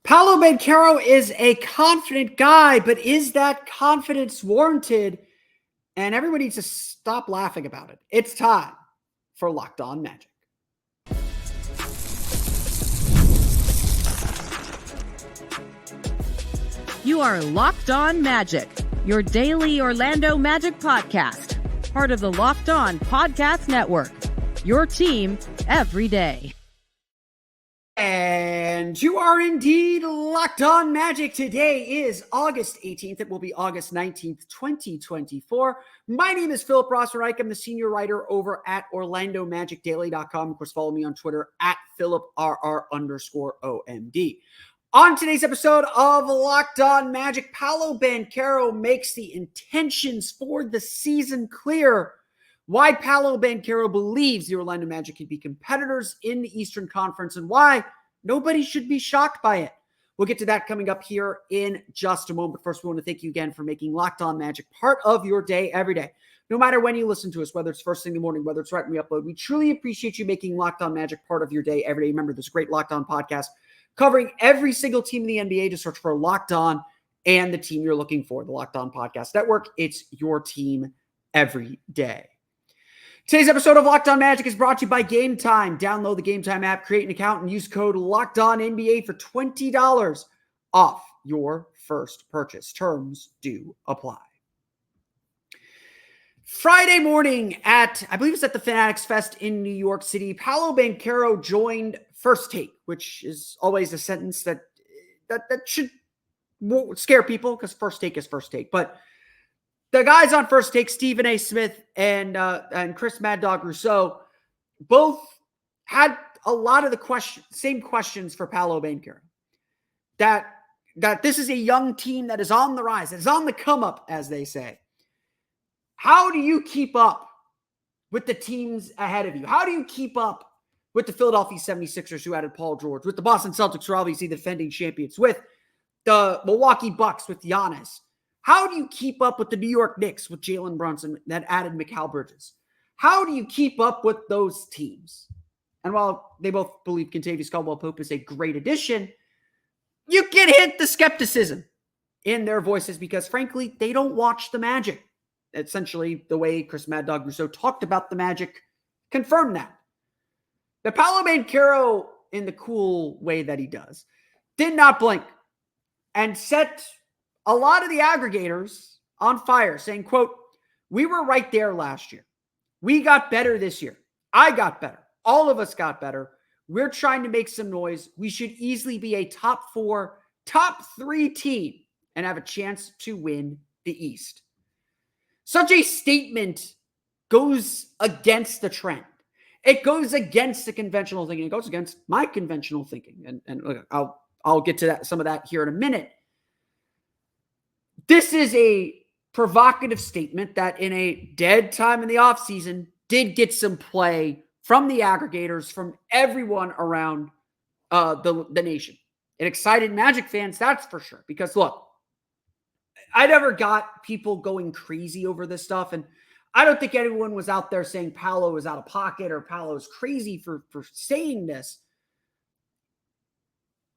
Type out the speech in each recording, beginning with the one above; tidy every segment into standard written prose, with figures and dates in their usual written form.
Paolo Banchero is a confident guy, but is that confidence warranted? And everybody needs to stop laughing about it. It's time for Locked On Magic. You are Locked On Magic, your daily Orlando Magic podcast, part of the Locked On Podcast Network, your team every day. And you are indeed Locked On Magic. Today is August 18th. It will be August 19th, 2024. My name is Philip Rossreich. I'm the senior writer over at OrlandoMagicDaily.com. Of course, follow me on Twitter at PhilipRR_OMD. On today's episode of Locked On Magic, Paolo Banchero makes the intentions for the season clear. Why Paolo Banchero believes the Orlando Magic can be competitors in the Eastern Conference and why nobody should be shocked by it. We'll get to that coming up here in just a moment. But first, we want to thank you again for making Locked On Magic part of your day every day. No matter when you listen to us, whether it's first thing in the morning, whether it's right when we upload, we truly appreciate you making Locked On Magic part of your day every day. Remember, there's a great Locked On podcast covering every single team in the NBA. Just search for Locked On and the team you're looking for, the Locked On Podcast Network. It's your team every day. Today's episode of Locked On Magic is brought to you by Gametime. Download the Gametime app, create an account, and use code LOCKEDONNBA for $20 off your first purchase. Terms do apply. Friday morning at, I believe it's at the Fanatics Fest in New York City, Paolo Banchero joined First Take, which is always a sentence that should scare people because First Take is First Take. But the guys on First Take, Stephen A. Smith and Chris Mad Dog Rousseau, both had a lot of the same questions for Paolo Banchero. That this is a young team that is on the rise, that is on the come up, as they say. How do you keep up with the teams ahead of you? How do you keep up with the Philadelphia 76ers, who added Paul George, with the Boston Celtics, who are obviously the defending champions, with the Milwaukee Bucks, with Giannis? How do you keep up with the New York Knicks with Jalen Brunson that added Mikal Bridges? How do you keep up with those teams? And while they both believe Kentavious Caldwell-Pope is a great addition, you can hit the skepticism in their voices because, frankly, they don't watch the Magic. Essentially, the way Chris Mad Dog Rousseau talked about the Magic confirmed that. The Paolo Banchero, in the cool way that he does, did not blink and set a lot of the aggregators on fire, saying, quote, "We were right there last year. We got better this year. I got better. All of us got better. We're trying to make some noise. We should easily be a top 4, top 3 team and have a chance to win the East." Such a statement goes against the trend. It goes against the conventional thinking. It goes against my conventional thinking. And look, I'll get to some of that here in a minute. This is a provocative statement that in a dead time in the offseason did get some play from the aggregators, from everyone around the nation. It excited Magic fans, that's for sure. Because look, I never got people going crazy over this stuff. And I don't think anyone was out there saying Paolo is out of pocket or Paolo is crazy for saying this.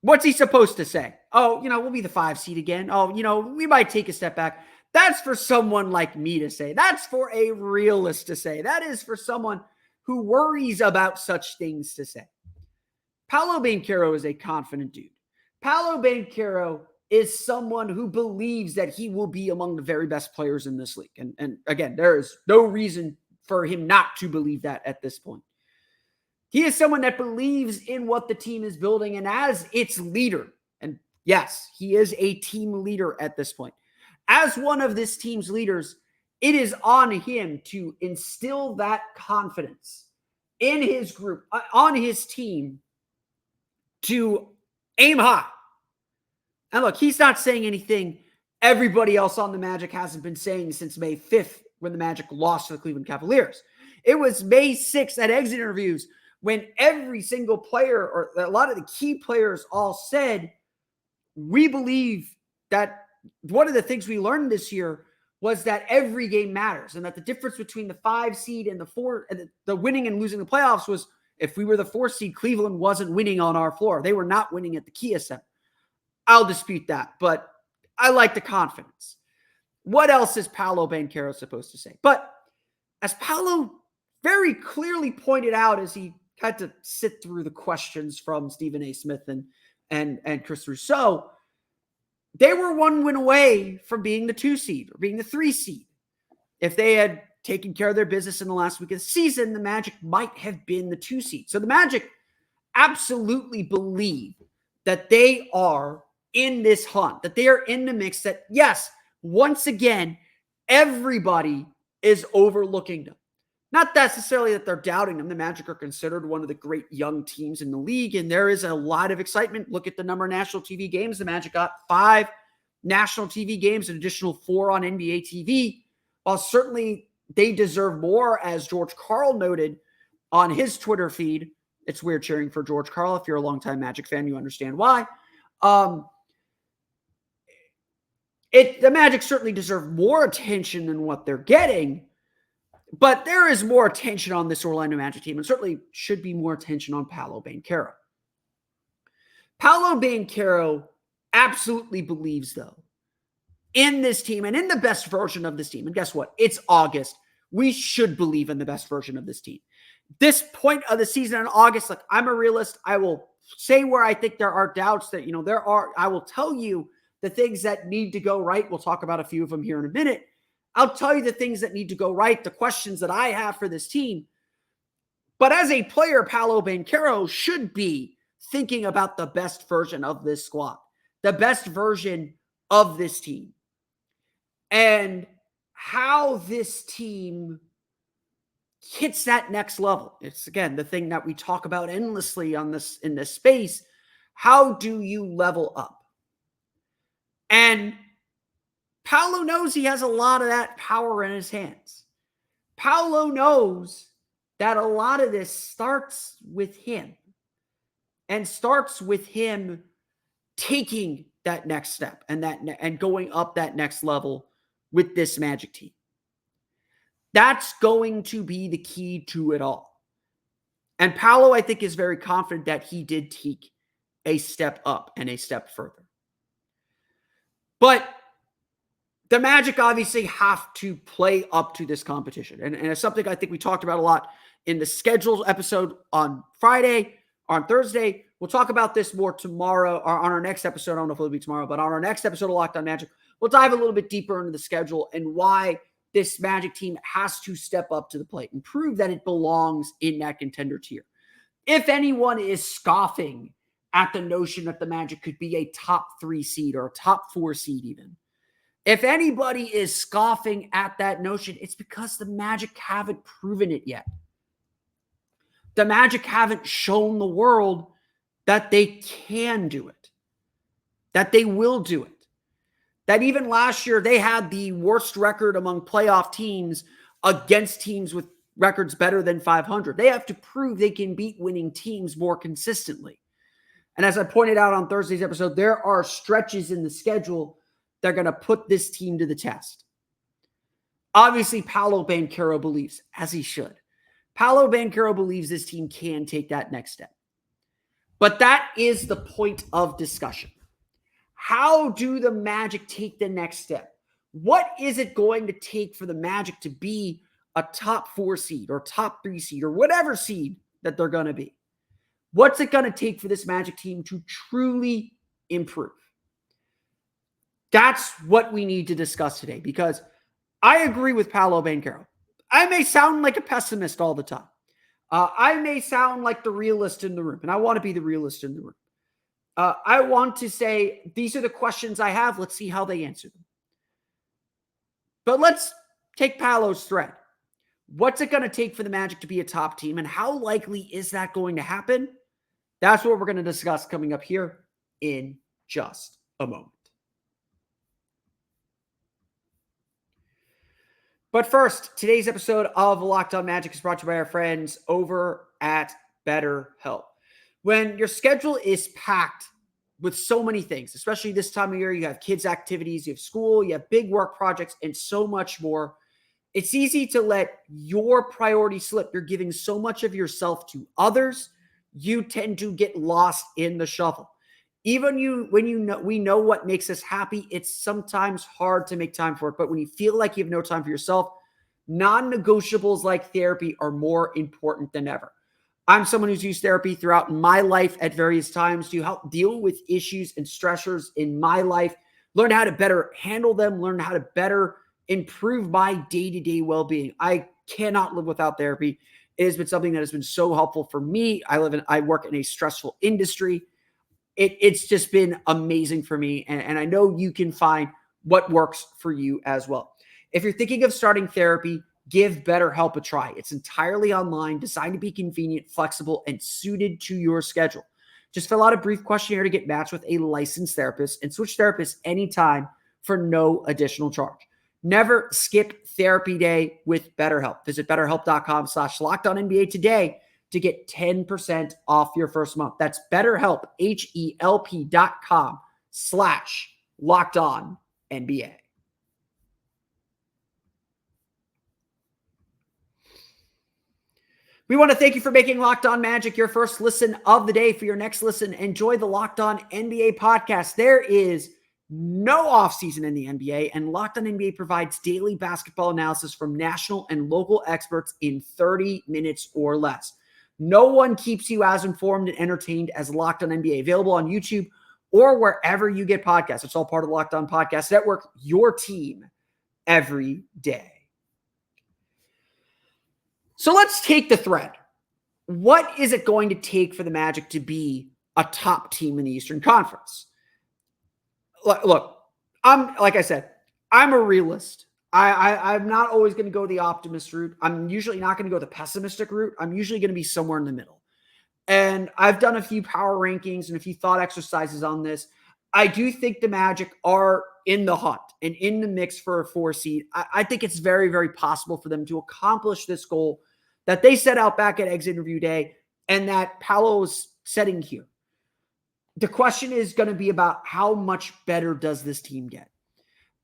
What's he supposed to say? Oh, we'll be the 5 seed again. Oh, we might take a step back. That's for someone like me to say. That's for a realist to say. That is for someone who worries about such things to say. Paolo Banchero is a confident dude. Paolo Banchero is someone who believes that he will be among the very best players in this league. And again, there is no reason for him not to believe that at this point. He is someone that believes in what the team is building and as its leader. And yes, he is a team leader at this point. As one of this team's leaders, it is on him to instill that confidence in his group, on his team, to aim high. And look, he's not saying anything everybody else on the Magic hasn't been saying since May 5th when the Magic lost to the Cleveland Cavaliers. It was May 6th at exit interviews when every single player or a lot of the key players all said, we believe that one of the things we learned this year was that every game matters and that the difference between the 5 seed and the 4, the winning and losing the playoffs was if we were the 4 seed, Cleveland wasn't winning on our floor. They were not winning at the Kia Center. I'll dispute that, but I like the confidence. What else is Paolo Banchero supposed to say? But as Paolo very clearly pointed out as he had to sit through the questions from Stephen A. Smith and Chris Rousseau, they were one win away from being the 2 seed or being the 3 seed. If they had taken care of their business in the last week of the season, the Magic might have been the 2 seed. So the Magic absolutely believe that they are in this hunt, that they are in the mix, that yes, once again, everybody is overlooking them. Not necessarily that they're doubting them. The Magic are considered one of the great young teams in the league, and there is a lot of excitement. Look at the number of national TV games. The Magic got 5 national TV games, an additional 4 on NBA TV. While certainly they deserve more, as George Karl noted on his Twitter feed. It's weird cheering for George Karl. If you're a longtime Magic fan, you understand why. The Magic certainly deserve more attention than what they're getting, but there is more attention on this Orlando Magic team, and certainly should be more attention on Paolo Banchero. Paolo Banchero absolutely believes, though, in this team and in the best version of this team. And guess what? It's August. We should believe in the best version of this team. This point of the season in August, like, I'm a realist. I will say where I think there are doubts that, I will tell you the things that need to go right. We'll talk about a few of them here in a minute. I'll tell you the things that need to go right, the questions that I have for this team. But as a player, Paolo Banchero should be thinking about the best version of this squad, the best version of this team, and how this team hits that next level. It's, again, the thing that we talk about endlessly in this space. How do you level up? And Paolo knows he has a lot of that power in his hands. Paolo knows that a lot of this starts with him and starts with him taking that next step and going up that next level with this Magic team. That's going to be the key to it all. And Paolo, I think, is very confident that he did take a step up and a step further. But the Magic obviously have to play up to this competition. And it's something I think we talked about a lot in the scheduled episode on Friday, on Thursday. We'll talk about this more tomorrow, or on our next episode. I don't know if it'll be tomorrow, but on our next episode of Locked On Magic, we'll dive a little bit deeper into the schedule and why this Magic team has to step up to the plate and prove that it belongs in that contender tier. If anyone is scoffing at the notion that the Magic could be a top 3 seed or a top 4 seed even, if anybody is scoffing at that notion, it's because the Magic haven't proven it yet. The Magic haven't shown the world that they can do it, that they will do it. That even last year, they had the worst record among playoff teams against teams with records better than 500. They have to prove they can beat winning teams more consistently. And as I pointed out on Thursday's episode, there are stretches in the schedule that are going to put this team to the test. Obviously, Paolo Banchero believes, as he should, Paolo Banchero believes this team can take that next step. But that is the point of discussion. How do the Magic take the next step? What is it going to take for the Magic to be a top 4 seed or top 3 seed or whatever seed that they're going to be? What's it going to take for this Magic team to truly improve? That's what we need to discuss today, because I agree with Paolo Banchero. I may sound like a pessimist all the time. I may sound like the realist in the room, and I want to be the realist in the room. I want to say, these are the questions I have. Let's see how they answer them. But let's take Paolo's thread. What's it going to take for the Magic to be a top team, and how likely is that going to happen? That's what we're going to discuss coming up here in just a moment. But first, today's episode of Locked On Magic is brought to you by our friends over at BetterHelp. When your schedule is packed with so many things, especially this time of year, you have kids' activities, you have school, you have big work projects, and so much more, it's easy to let your priority slip. You're giving so much of yourself to others, you tend to get lost in the shuffle. we know what makes us happy, it's sometimes hard to make time for it. But when you feel like you have no time for yourself, non-negotiables like therapy are more important than ever. I'm someone who's used therapy throughout my life at various times to help deal with issues and stressors in my life, learn how to better handle them, learn how to better improve my day-to-day well-being. I cannot live without therapy. It has been something that has been so helpful for me. I work in a stressful industry. It's just been amazing for me. And I know you can find what works for you as well. If you're thinking of starting therapy, give BetterHelp a try. It's entirely online, designed to be convenient, flexible, and suited to your schedule. Just fill out a brief questionnaire to get matched with a licensed therapist and switch therapists anytime for no additional charge. Never skip therapy day with BetterHelp. Visit BetterHelp.com/LockedOnNBA today to get 10% off your first month. That's BetterHelp, HELP.com/LockedOnNBA. We want to thank you for making Locked On Magic your first listen of the day. For your next listen, enjoy the Locked On NBA podcast. There is no offseason in the NBA, and Locked On NBA provides daily basketball analysis from national and local experts in 30 minutes or less. No one keeps you as informed and entertained as Locked On NBA. Available on YouTube or wherever you get podcasts. It's all part of the Locked On Podcast Network, your team every day. So let's take the thread. What is it going to take for the Magic to be a top team in the Eastern Conference? Look, like I said, I'm a realist. I'm not always going to go the optimist route. I'm usually not going to go the pessimistic route. I'm usually going to be somewhere in the middle. And I've done a few power rankings and a few thought exercises on this. I do think the Magic are in the hunt and in the mix for a 4 seed. I think it's very, very possible for them to accomplish this goal that they set out back at exit interview day and that Paolo is setting here. The question is going to be about how much better does this team get?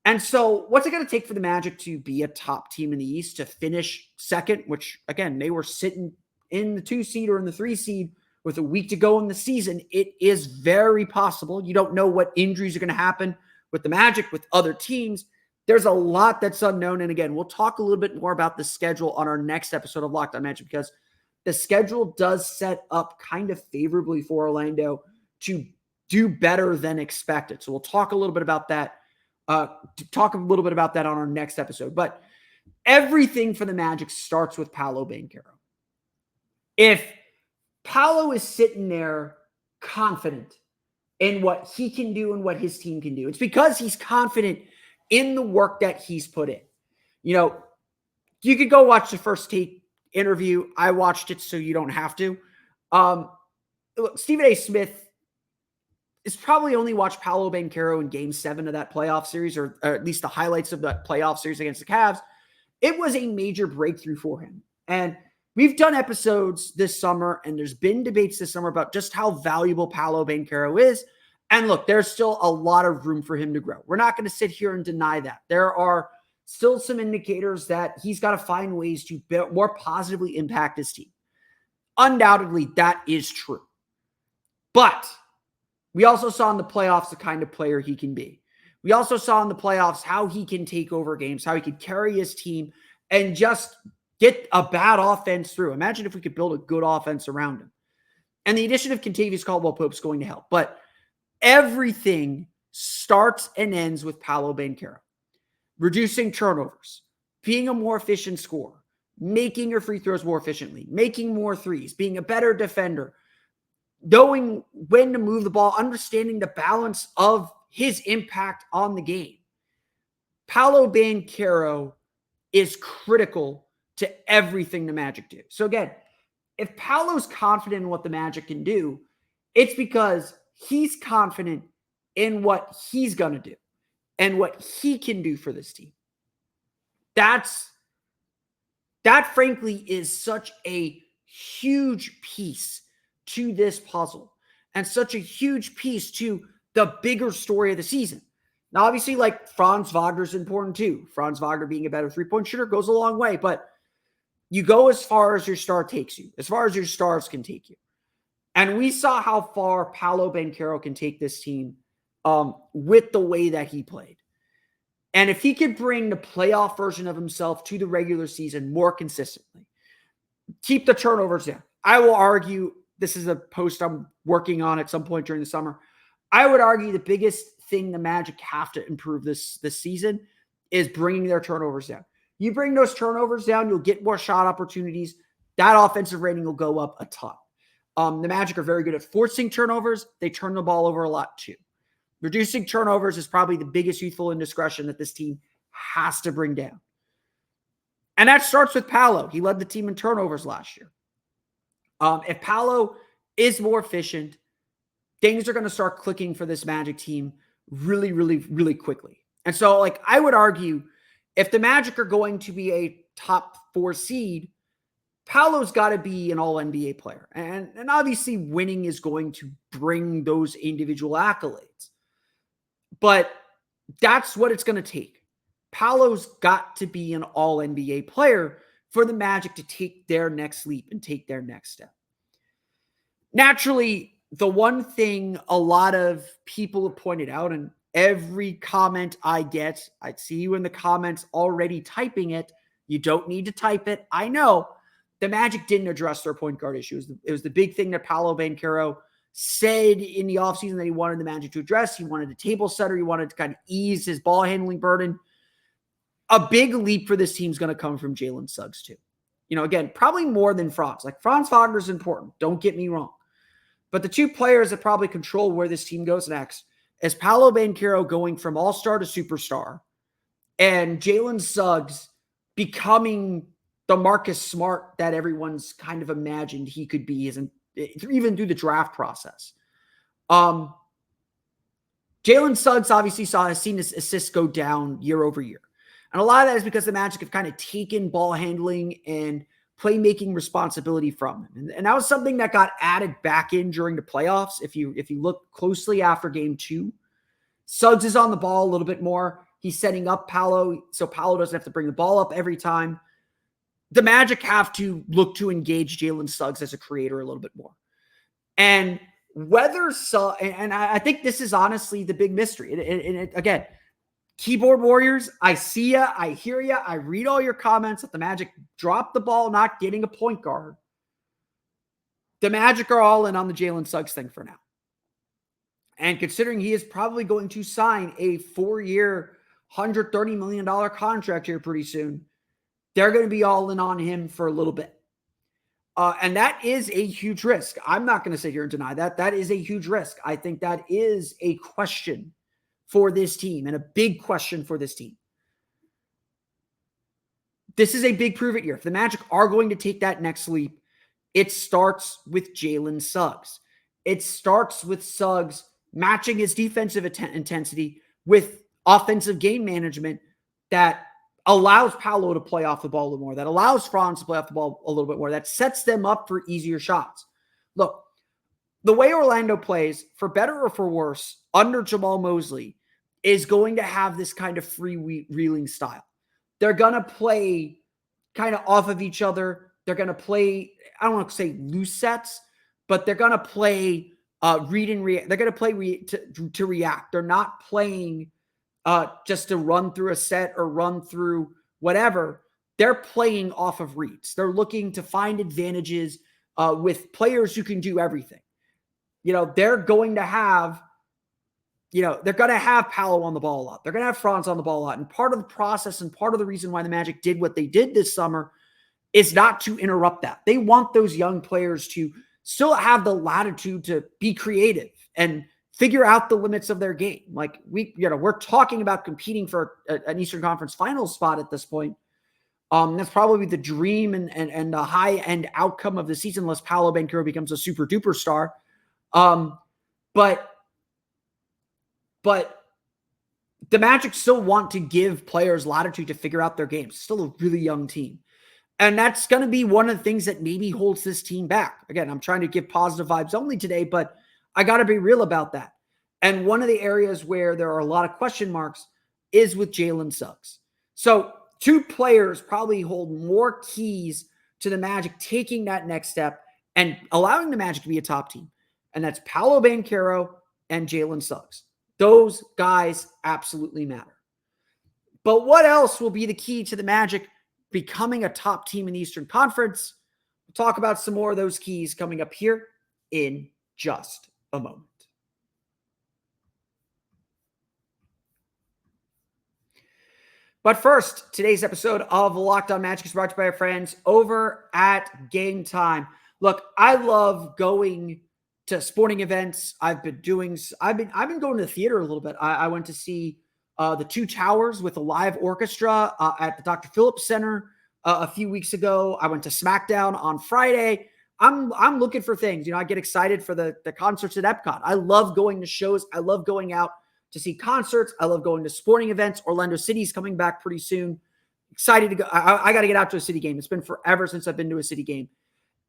And so what's it going to take for the Magic to be a top team in the East, to finish second, which, again, they were sitting in the 2 seed or in the 3 seed with a week to go in the season? It is very possible. You don't know what injuries are going to happen with the Magic, with other teams. There's a lot that's unknown. And again, we'll talk a little bit more about the schedule on our next episode of Locked On Magic, because the schedule does set up kind of favorably for Orlando to do better than expected. So we'll talk a little bit about that. On our next episode. But everything for the Magic starts with Paolo Banchero. If Paolo is sitting there confident in what he can do and what his team can do, it's because he's confident in the work that he's put in. You know, you could go watch the First Take interview. I watched it, so you don't have to. Look, Stephen A. Smith is probably only watched Paolo Banchero in Game 7 of that playoff series, or at least the highlights of that playoff series against the Cavs. It was a major breakthrough for him. And we've done episodes this summer, and there's been debates this summer about just how valuable Paolo Banchero is. And look, there's still a lot of room for him to grow. We're not going to sit here and deny that. There are still some indicators that he's got to find ways to more positively impact his team. Undoubtedly, that is true. But we also saw in the playoffs the kind of player he can be. We also saw in the playoffs how he can take over games, how he could carry his team and just get a bad offense through. Imagine if we could build a good offense around him. And the addition of Kentavious Caldwell-Pope is going to help. But everything starts and ends with Paolo Banchero. Reducing turnovers, being a more efficient scorer, making your free throws more efficiently, making more threes, being a better defender, knowing when to move the ball, understanding the balance of his impact on the game. Paolo Banchero is critical to everything the Magic do. So again, if Paolo's confident in what the Magic can do, it's because he's confident in what he's going to do and what he can do for this team. That frankly is such a huge piece to this puzzle and such a huge piece to the bigger story of the season. Now, obviously, like, Franz Wagner's important too. Franz Wagner being a better three-point shooter goes a long way, but you go as far as your star takes you, as far as your stars can take you. And we saw how far Paolo Banchero can take this team with the way that he played. And if he could bring the playoff version of himself to the regular season more consistently, keep the turnovers down. I will argue, this is a post I'm working on at some point during the summer. I would argue the biggest thing the Magic have to improve this season is bringing their turnovers down. You bring those turnovers down, you'll get more shot opportunities. That offensive rating will go up a ton. The Magic are very good at forcing turnovers. They turn the ball over a lot too. Reducing turnovers is probably the biggest youthful indiscretion that this team has to bring down. And that starts with Paolo. He led the team in turnovers last year. If Paolo is more efficient, things are going to start clicking for this Magic team really, really, really quickly. And so, I would argue if the Magic are going to be a top 4 seed, Paolo's got to be an all-NBA player. And obviously winning is going to bring those individual accolades. But that's what it's going to take. Paolo's got to be an all-NBA player for the Magic to take their next leap and take their next step. Naturally, the one thing a lot of people have pointed out, and every comment I get, I see you in the comments already typing it. You don't need to type it. I know. The Magic didn't address their point guard issue. It was the big thing that Paolo Banchero said in the offseason that he wanted the Magic to address. He wanted a table setter. He wanted to kind of ease his ball handling burden. A big leap for this team is going to come from Jaylen Suggs too. Again, probably more than Franz. Franz Wagner is important. Don't get me wrong. But the two players that probably control where this team goes next is Paolo Banchero going from all-star to superstar and Jaylen Suggs becoming the Marcus Smart that everyone's kind of imagined he could be, even through the draft process. Jaylen Suggs obviously has seen his assists go down year over year. And a lot of that is because the Magic have kind of taken ball handling and playmaking responsibility from him. And that was something that got added back in during the playoffs. If you look closely after game 2, Suggs is on the ball a little bit more. He's setting up Paolo, so Paolo doesn't have to bring the ball up every time. The Magic have to look to engage Jaylen Suggs as a creator a little bit more. And whether and I think this is honestly the big mystery. And again, keyboard warriors, I see ya, I hear ya, I read all your comments that the Magic dropped the ball not getting a point guard. The Magic are all in on the Jaylen Suggs thing for now. And considering he is probably going to sign a 4-year, $130 million contract here pretty soon, they're going to be all in on him for a little bit. And that is a huge risk. I'm not going to sit here and deny that. That is a huge risk. I think that is a question for this team and a big question for this team. This is a big prove it year. If the Magic are going to take that next leap, it starts with Jaylen Suggs. It starts with Suggs matching his defensive intensity with offensive game management that allows Paolo to play off the ball a little more, that allows Franz to play off the ball a little bit more, that sets them up for easier shots. Look, the way Orlando plays, for better or for worse, under Jamal Mosley, is going to have this kind of freewheeling style. They're going to play kind of off of each other. They're going to play, I don't want to say loose sets, but they're going to play read and react. They're going to play to react. They're not playing just to run through a set or run through whatever. They're playing off of reads. They're looking to find advantages with players who can do everything. They're going to have Paolo on the ball a lot. They're going to have Franz on the ball a lot. And part of the process and part of the reason why the Magic did what they did this summer is not to interrupt that. They want those young players to still have the latitude to be creative and figure out the limits of their game. We're talking about competing for an Eastern Conference Finals spot at this point. That's probably the dream and the high-end outcome of the season, unless Paolo Banchero becomes a super-duper star. But the Magic still want to give players latitude to figure out their games. Still a really young team. And that's going to be one of the things that maybe holds this team back. Again, I'm trying to give positive vibes only today, but I got to be real about that. And one of the areas where there are a lot of question marks is with Jaylen Suggs. So 2 players probably hold more keys to the Magic taking that next step and allowing the Magic to be a top team. And that's Paolo Banchero and Jaylen Suggs. Those guys absolutely matter. But what else will be the key to the Magic becoming a top team in the Eastern Conference? We'll talk about some more of those keys coming up here in just a moment. But first, today's episode of Locked On Magic is brought to you by our friends over at Gametime. Look, I love going to sporting events. I've been going to the theater a little bit. I went to see the Two Towers with a live orchestra at the Dr. Phillips Center a few weeks ago. I went to SmackDown on Friday. I'm looking for things. I get excited for the concerts at Epcot. I love going to shows. I love going out to see concerts. I love going to sporting events. Orlando City's coming back pretty soon. Excited to go. I got to get out to a City game. It's been forever since I've been to a City game.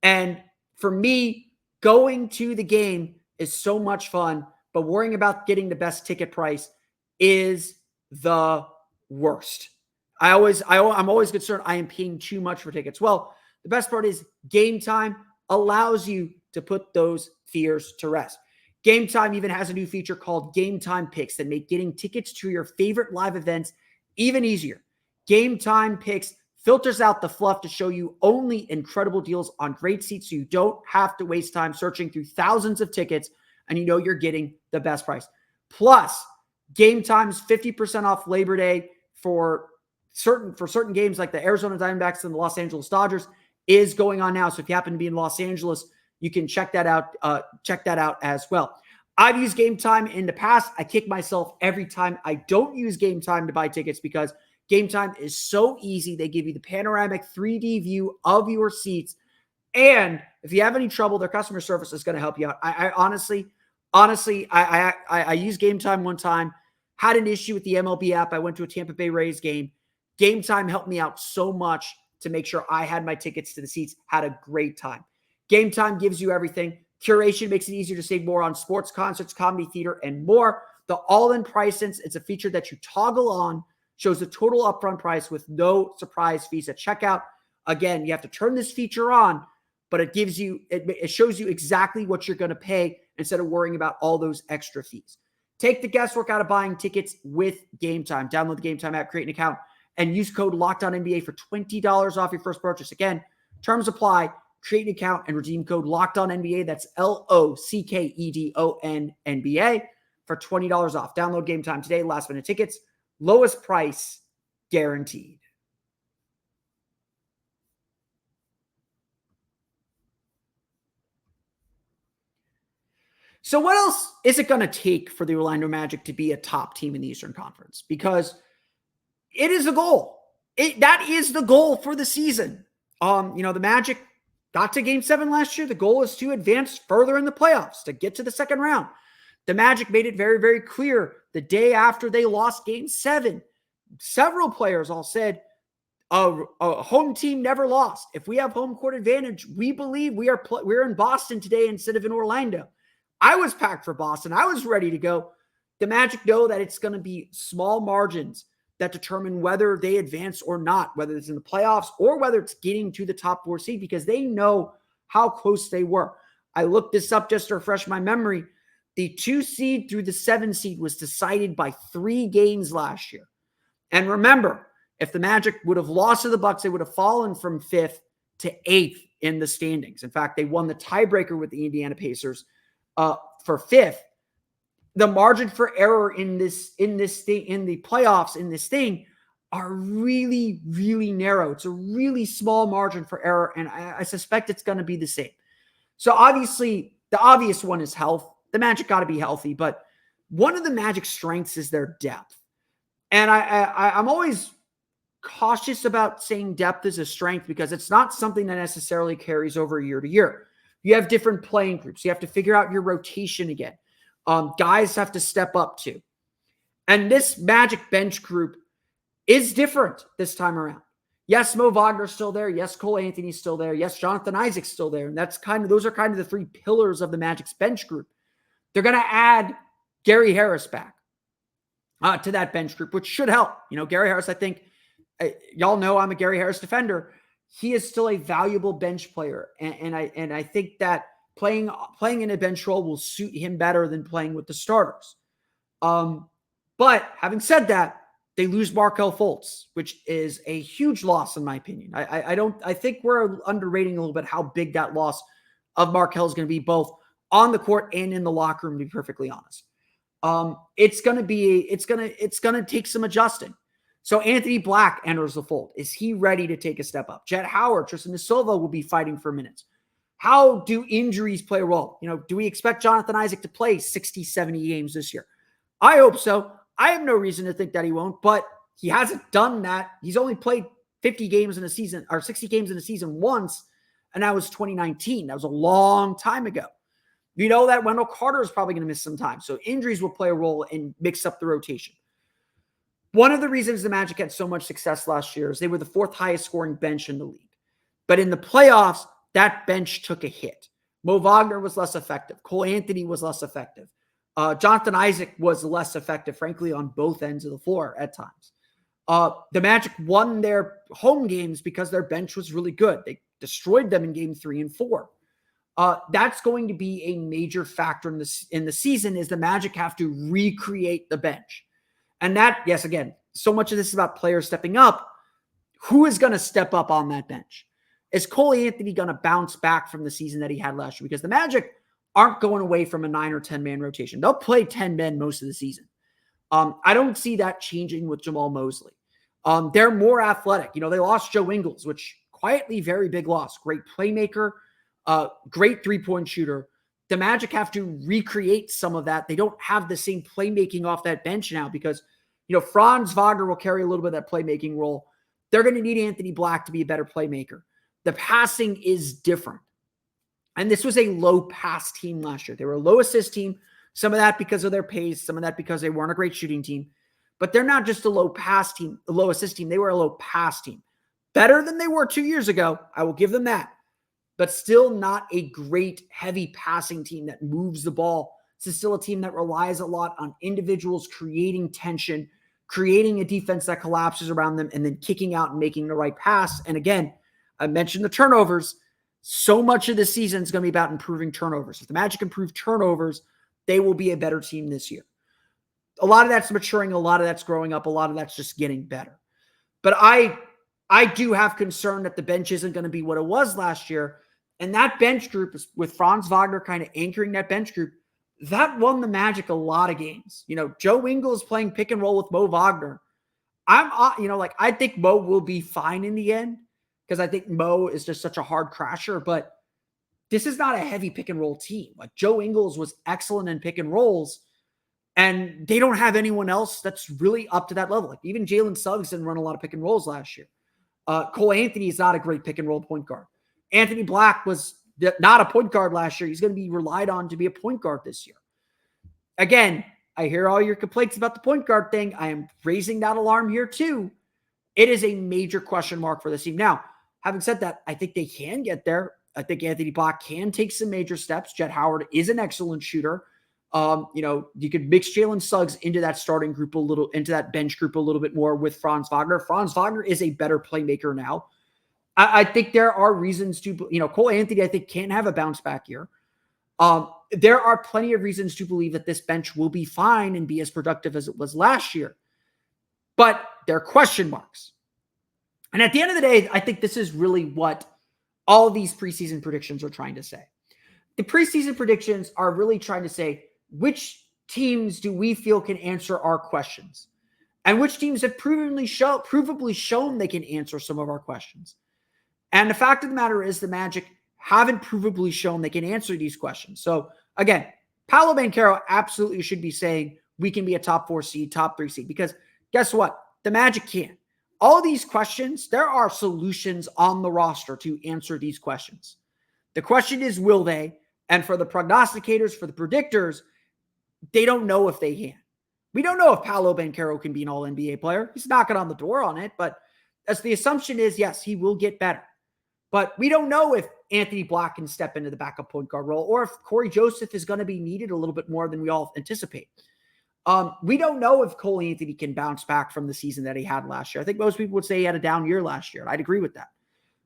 And for me, going to the game is so much fun, but worrying about getting the best ticket price is the worst. I'm always concerned I am paying too much for tickets. Well, the best part is Gametime allows you to put those fears to rest. Gametime even has a new feature called Gametime Picks that make getting tickets to your favorite live events even easier. Gametime Picks filters out the fluff to show you only incredible deals on great seats so you don't have to waste time searching through thousands of tickets and you're getting the best price. Plus, Gametime's 50% off Labor Day for certain games like the Arizona Diamondbacks and the Los Angeles Dodgers is going on now. So if you happen to be in Los Angeles, you can check that out. Check that out as well. I've used Gametime in the past. I kick myself every time I don't use Gametime to buy tickets because Gametime is so easy. They give you the panoramic 3D view of your seats. And if you have any trouble, their customer service is going to help you out. I honestly, I used Gametime one time, had an issue with the MLB app. I went to a Tampa Bay Rays game. Gametime helped me out so much to make sure I had my tickets to the seats, had a great time. Gametime gives you everything. Curation makes it easier to save more on sports, concerts, comedy, theater, and more. The all-in price, it's a feature that you toggle on, shows the total upfront price with no surprise fees at checkout. Again, you have to turn this feature on, but it shows you exactly what you're going to pay instead of worrying about all those extra fees. Take the guesswork out of buying tickets with Gametime. Download the Gametime app, create an account, and use code LOCKEDONNBA for $20 off your first purchase. Again, terms apply. Create an account and redeem code LOCKEDONNBA. That's LOCKEDONNBA for $20 off. Download Gametime today. Last minute tickets. Lowest price guaranteed. So what else is it going to take for the Orlando Magic to be a top team in the Eastern Conference? Because it is a goal. That is the goal for the season. The Magic got to Game 7 last year. The goal is to advance further in the playoffs, to get to the second round. The Magic made it very, very clear the day after they lost Game 7. Several players all said, a home team never lost. If we have home court advantage, we believe we're in Boston today instead of in Orlando. I was packed for Boston. I was ready to go. The Magic know that it's going to be small margins that determine whether they advance or not, whether it's in the playoffs or whether it's getting to the top 4 seed, because they know how close they were. I looked this up just to refresh my memory. The 2 seed through the 7 seed was decided by 3 games last year. And remember, if the Magic would have lost to the Bucks, they would have fallen from 5th to 8th in the standings. In fact, they won the tiebreaker with the Indiana Pacers for 5th. The margin for error in the playoffs in this thing are really, really narrow. It's a really small margin for error, and I suspect it's going to be the same. So obviously, the obvious one is health. The Magic got to be healthy, but one of the Magic's strengths is their depth. And I'm always cautious about saying depth is a strength because it's not something that necessarily carries over year to year. You have different playing groups. You have to figure out your rotation again. Guys have to step up too. And this Magic bench group is different this time around. Yes, Mo Wagner's still there. Yes, Cole Anthony's still there. Yes, Jonathan Isaac's still there. And those are kind of the 3 pillars of the Magic's bench group. They're going to add Gary Harris back to that bench group, which should help. Gary Harris, I think, y'all know I'm a Gary Harris defender. he is still a valuable bench player. And I think that playing in a bench role will suit him better than playing with the starters. But having said that, they lose Markelle Fultz, which is a huge loss in my opinion. I think we're underrating a little bit how big that loss of Markelle is going to be, both on the court and in the locker room, to be perfectly honest. It's going to take some adjusting. So Anthony Black enters the fold. Is he ready to take a step up? Jett Howard, Tristan da Silva will be fighting for minutes. How do injuries play a role? Do we expect Jonathan Isaac to play 60, 70 games this year? I hope so. I have no reason to think that he won't, but he hasn't done that. He's only played 50 games in a season, or 60 games in a season once, and that was 2019. That was a long time ago. You know that Wendell Carter is probably going to miss some time, so injuries will play a role and mix up the rotation. One of the reasons the Magic had so much success last year is they were the 4th highest scoring bench in the league. But in the playoffs, that bench took a hit. Mo Wagner was less effective. Cole Anthony was less effective. Jonathan Isaac was less effective, frankly, on both ends of the floor at times. The Magic won their home games because their bench was really good. They destroyed them in game 3 and 4. That's going to be a major factor in the season, is the Magic have to recreate the bench. And that, yes, again, so much of this is about players stepping up. Who is going to step up on that bench? Is Cole Anthony going to bounce back from the season that he had last year? Because the Magic aren't going away from a 9 or 10-man rotation. They'll play 10 men most of the season. I don't see that changing with Jamal Mosley. They're more athletic. They lost Joe Ingles, which quietly very big loss. Great playmaker, great three-point shooter. The Magic have to recreate some of that. They don't have the same playmaking off that bench now because, Franz Wagner will carry a little bit of that playmaking role. They're going to need Anthony Black to be a better playmaker. The passing is different. And this was a low pass team last year. They were a low assist team. Some of that because of their pace, some of that because they weren't a great shooting team. But they're not just a low pass team, a low assist team. They were a low pass team. Better than they were 2 years ago. I will give them that. But still not a great heavy passing team that moves the ball. This is still a team that relies a lot on individuals creating tension, creating a defense that collapses around them, and then kicking out and making the right pass. And again, I mentioned the turnovers. So much of this season is going to be about improving turnovers. If the Magic improve turnovers, they will be a better team this year. A lot of that's maturing. A lot of that's growing up. A lot of that's just getting better. But I do have concern that the bench isn't going to be what it was last year. And that bench group, with Franz Wagner kind of anchoring that bench group, that won the Magic a lot of games. Joe Ingles playing pick and roll with Mo Wagner. I think Mo will be fine in the end because I think Mo is just such a hard crasher. But this is not a heavy pick and roll team. Like, Joe Ingles was excellent in pick and rolls, and they don't have anyone else that's really up to that level. Like, even Jaylen Suggs didn't run a lot of pick and rolls last year. Cole Anthony is not a great pick and roll point guard. Anthony Black was not a point guard last year. He's going to be relied on to be a point guard this year. Again, I hear all your complaints about the point guard thing. I am raising that alarm here too. It is a major question mark for this team. Now, having said that, I think they can get there. I think Anthony Black can take some major steps. Jett Howard is an excellent shooter. You could mix Jaylen Suggs into that starting group into that bench group a little bit more with Franz Wagner. Franz Wagner is a better playmaker now. I think there are reasons to, Cole Anthony, I think, can have a bounce back year. There are plenty of reasons to believe that this bench will be fine and be as productive as it was last year. But there are question marks. And at the end of the day, I think this is really what all of these preseason predictions are trying to say. The preseason predictions are really trying to say, which teams do we feel can answer our questions? And which teams have provably shown they can answer some of our questions? And the fact of the matter is the Magic haven't provably shown they can answer these questions. So again, Paolo Banchero absolutely should be saying we can be a top 4 seed, top 3 seed, because guess what? The Magic can. All these questions, there are solutions on the roster to answer these questions. The question is, will they? And for the prognosticators, for the predictors, they don't know if they can. We don't know if Paolo Banchero can be an all-NBA player. He's knocking on the door on it, but as the assumption is, yes, he will get better. But we don't know if Anthony Black can step into the backup point guard role or if Corey Joseph is going to be needed a little bit more than we all anticipate. We don't know if Cole Anthony can bounce back from the season that he had last year. I think most people would say he had a down year last year. I'd agree with that.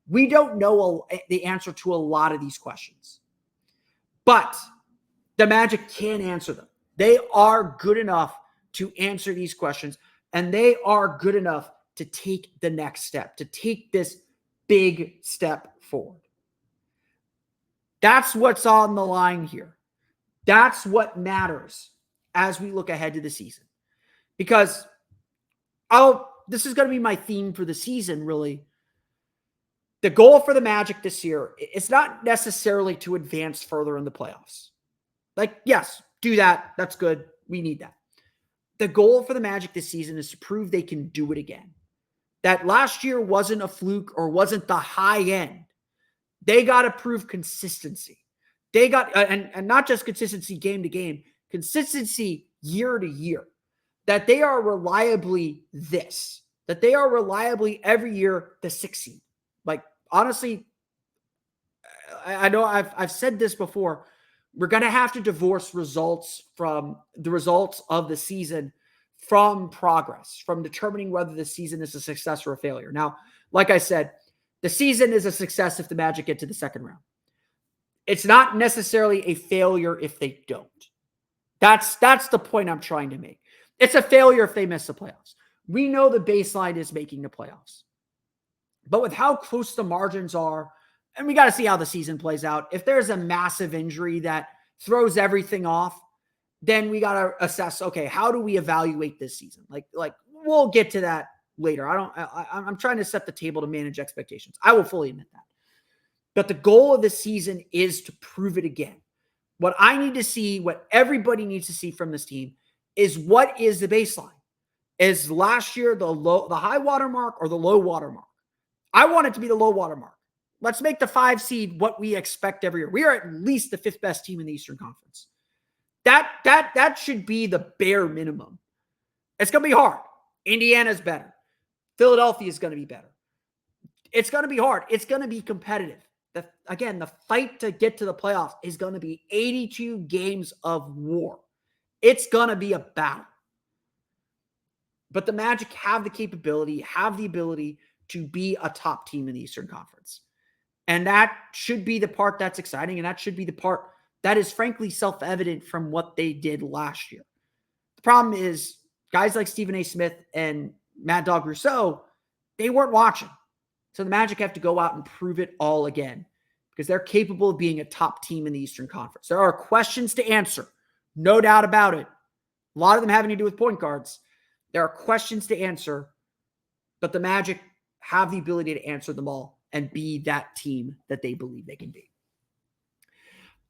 We don't know the answer to a lot of these questions, but the Magic can answer them. They are good enough to answer these questions, and they are good enough to take the next step, to take this big step forward. That's what's on the line here. That's what matters as we look ahead to the season. Because this is going to be my theme for the season, really. The goal for the Magic this year, it's not necessarily to advance further in the playoffs. Like, yes, do that. That's good. We need that. The goal for the Magic this season is to prove they can do it again. That last year wasn't a fluke or wasn't the high end. They got to prove consistency. They got, and not just consistency game to game, consistency year to year. That they are reliably this. That they are reliably every year the 6th seed. Like, honestly, I know I've said this before. We're going to have to divorce results from the results of the season from progress, from determining whether the season is a success or a failure. Now, like I said, the season is a success if the Magic get to the second round. It's not necessarily a failure if they don't. That's the point I'm trying to make. It's a failure if they miss the playoffs. We know the baseline is making the playoffs. But with how close the margins are, and we got to see how the season plays out. If there's a massive injury that throws everything off, then we got to assess, okay, how do we evaluate this season? Like we'll get to that later. I'm trying to set the table to manage expectations. I will fully admit that. But the goal of the season is to prove it again. What I need to see, what everybody needs to see from this team is what is the baseline? Is last year the high water mark or the low water mark? I want it to be the low water mark. Let's make the 5 seed what we expect every year. We are at least the 5th best team in the Eastern Conference. That should be the bare minimum. It's going to be hard. Indiana's better. Philadelphia is going to be better. It's going to be hard. It's going to be competitive. The fight to get to the playoffs is going to be 82 games of war. It's going to be a battle. But the Magic have the capability, have the ability to be a top team in the Eastern Conference. And that should be the part that's exciting. And that should be the part that is frankly self-evident from what they did last year. The problem is guys like Stephen A. Smith and Mad Dog Rousseau, they weren't watching. So the Magic have to go out and prove it all again because they're capable of being a top team in the Eastern Conference. There are questions to answer. No doubt about it. A lot of them having to do with point guards. There are questions to answer, but the Magic have the ability to answer them all and be that team that they believe they can be.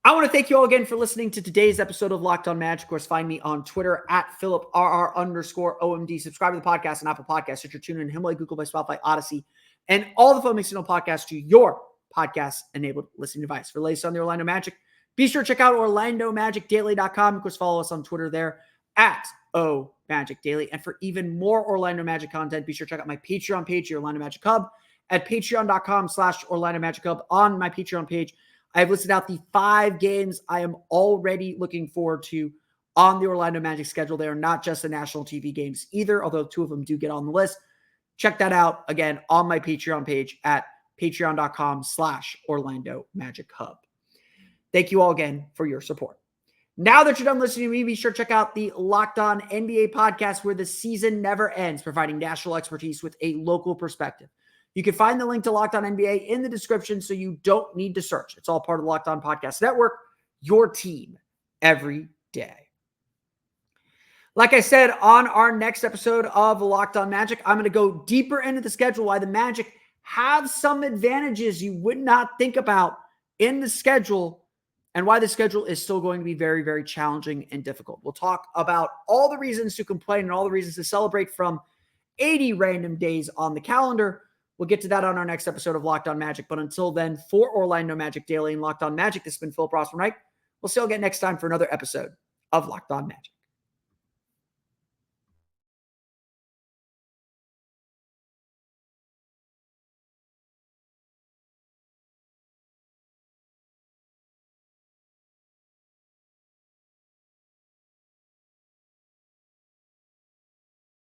I want to thank you all again for listening to today's episode of Locked On Magic. Of course, find me on Twitter at PhilipRR_OMD. Subscribe to the podcast on Apple Podcasts, Stitcher, TuneIn, Himalaya, Google Play, Spotify, Odyssey, and all the Phone Mix Signal podcasts to your podcast-enabled listening device. For the latest on the Orlando Magic, be sure to check out OrlandoMagicDaily.com. Of course, follow us on Twitter there at OMagicDaily. And for even more Orlando Magic content, be sure to check out my Patreon page, the Orlando Magic Hub, at patreon.com/Orlando Magic Hub. On my Patreon page, I've listed out the 5 games I am already looking forward to on the Orlando Magic schedule. They are not just the national TV games either, although 2 of them do get on the list. Check that out, again, on my Patreon page at patreon.com/Orlando Magic Hub. Thank you all again for your support. Now that you're done listening to me, be sure to check out the Locked On NBA podcast where the season never ends, providing national expertise with a local perspective. You can find the link to Locked On NBA in the description so you don't need to search. It's all part of the Locked On Podcast Network, your team every day. Like I said, on our next episode of Locked On Magic, I'm going to go deeper into the schedule, why the Magic have some advantages you would not think about in the schedule, and why the schedule is still going to be very, very challenging and difficult. We'll talk about all the reasons to complain and all the reasons to celebrate from 80 random days on the calendar. We'll get to that on our next episode of Locked On Magic. But until then, for Orlando Magic Daily and Locked On Magic, this has been Philip Rossman-Reich. We'll see you again next time for another episode of Locked On Magic.